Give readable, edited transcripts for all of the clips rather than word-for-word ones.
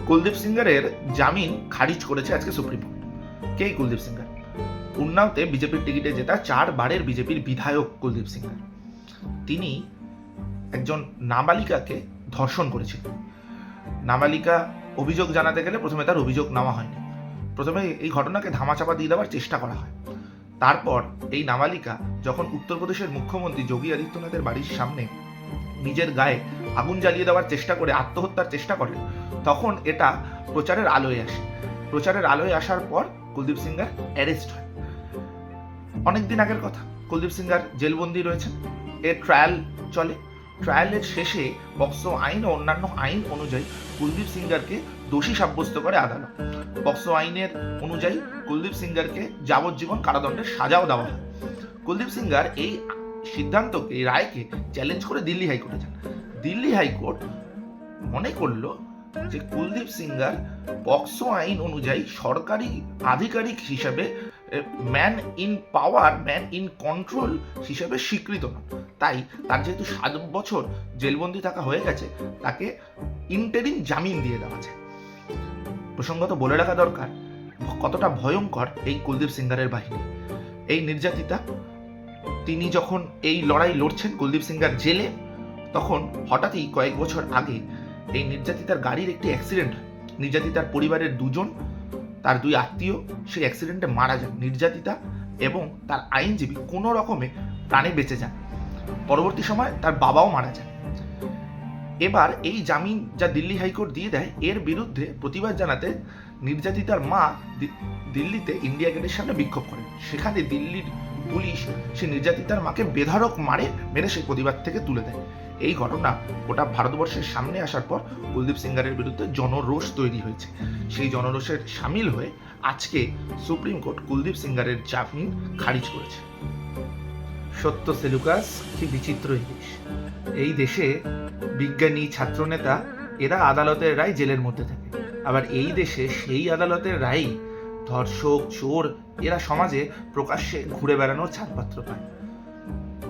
কুলদীপ সিঙ্গারের জামিন খারিজ করেছে আজকে সুপ্রিম কোর্ট। কে কুলদীপ সিঙ্গার? উন্নাওতে বিজেপির টিকিটে জেতা 4 বারের বিজেপির বিধায়ক কুলদীপ সিঙ্গার। তিনি একজন নাবালিকাকে ধর্ষণ করেছিল। নাবালিকা অভিযোগ জানাতে গেলে প্রথমে তার অভিযোগ নেওয়া হয়নি। প্রথমে এই ঘটনাকে ধামাচাপা দিয়ে দেওয়ার চেষ্টা করা হয়। তারপর এই নাবালিকা যখন উত্তরপ্রদেশের মুখ্যমন্ত্রী যোগী আদিত্যনাথের বাড়ির সামনে নিজের গায়ে আগুন জ্বালিয়ে দেওয়ার চেষ্টা করে আত্মহত্যার চেষ্টা করে, তখন এটা প্রচারের আলোয় আসে। প্রচারের আলোয় আসার পর কুলদীপ সিঙ্গার অ্যারেস্ট হয়। অনেকদিন আগের কথা, কুলদীপ সিঙ্গার জেলবন্দি রয়েছেন। এর ট্রায়াল চলে। ট্রায়ালের শেষে পক্সো আইন ও অন্যান্য আইন অনুযায়ী কুলদীপ সিঙ্গারকে দোষী সাব্যস্ত করে আদালত। পক্সো আইনের অনুযায়ী কুলদীপ সিঙ্গারকে যাবজ্জীবন কারাদণ্ডের সাজাও দেওয়া হয়। কুলদীপ সিঙ্গার এই সিদ্ধান্তকে, এই রায়কে চ্যালেঞ্জ করে দিল্লি হাইকোর্টে যান। দিল্লি হাইকোর্ট মনে করলো যে কুলদীপ সিঙ্গার পক্সো আইন অনুযায়ী সরকারি আধিকারিক হিসাবে man in power, man in control হিসেবে স্বীকৃত নন। তাই তার যেহেতু 7 বছর জেলবন্দি থাকা হয়ে গেছে, তাকে ইন্টারিম জামিন দিয়ে দেওয়া যায়। প্রসঙ্গত বলে রাখা দরকার কতটা ভয়ঙ্কর এই কুলদীপ সিঙ্গারের বাহিনী। এই নির্যাতিতা, তিনি যখন এই লড়াই লড়ছেন কুলদীপ সিঙ্গার জেলে, তখন হঠাৎই কয়েক বছর আগে এই নির্যাতিতার গাড়ির একটি অ্যাক্সিডেন্ট হয়। নির্যাতিতার পরিবারের 2 জন, তার 2 আত্মীয় সেই অ্যাক্সিডেন্টে মারা যান। নির্যাতিতা এবং তার আইনজীবী কোনো রকমে প্রাণে বেঁচে যান। পরবর্তী সময় তার বাবাও মারা যান। এবার এই জামিন যা দিল্লি হাইকোর্ট দিয়ে দেয়, এর বিরুদ্ধে প্রতিবাদ জানাতে নির্যাতিতার মা দিল্লিতে ইন্ডিয়া গেটের সামনে বিক্ষোভ করেন। সেখানে দিল্লির পুলিশ সে নির্যাতিতার মাকে বেধড়ক মেরে সেই প্রতিবাদ থেকে তুলে দেয়। এই ঘটনা গোটা ভারতবর্ষের সামনে আসার পর কুলদীপ সিঙ্গারের বিরুদ্ধে জনরোষ তৈরি হয়েছে। সেই জনরোষের সামিল হয়ে আজকে সুপ্রিম কোর্ট কুলদীপ সিঙ্গারের জামিন খারিজ করেছে। সত্য সেলুকাস, কি বিচিত্র এই দেশ! এই দেশে বিজ্ঞানী, ছাত্রনেতা এরা আদালতের রায় জেলের মধ্যে থাকে। আবার এই দেশে সেই আদালতের রায় ধর্ষক, চোর এরা সমাজে প্রকাশ্যে ঘুরে বেড়ানোর ছাড়পত্র পায়।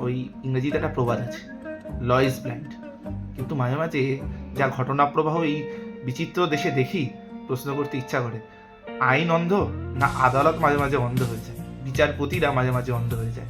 ওই ইংরেজিতে একটা প্রবাদ আছে, ল ইজ ব্লাইন্ড। কিন্তু মাঝে মাঝে যা ঘটনা প্রবাহ এই বিচিত্র দেশে দেখি, প্রশ্ন করতে ইচ্ছা করে, আইন অন্ধ না আদালত মাঝে মাঝে অন্ধ হয়ে যায়, বিচারপতিরা মাঝে মাঝে অন্ধ হয়ে যায়।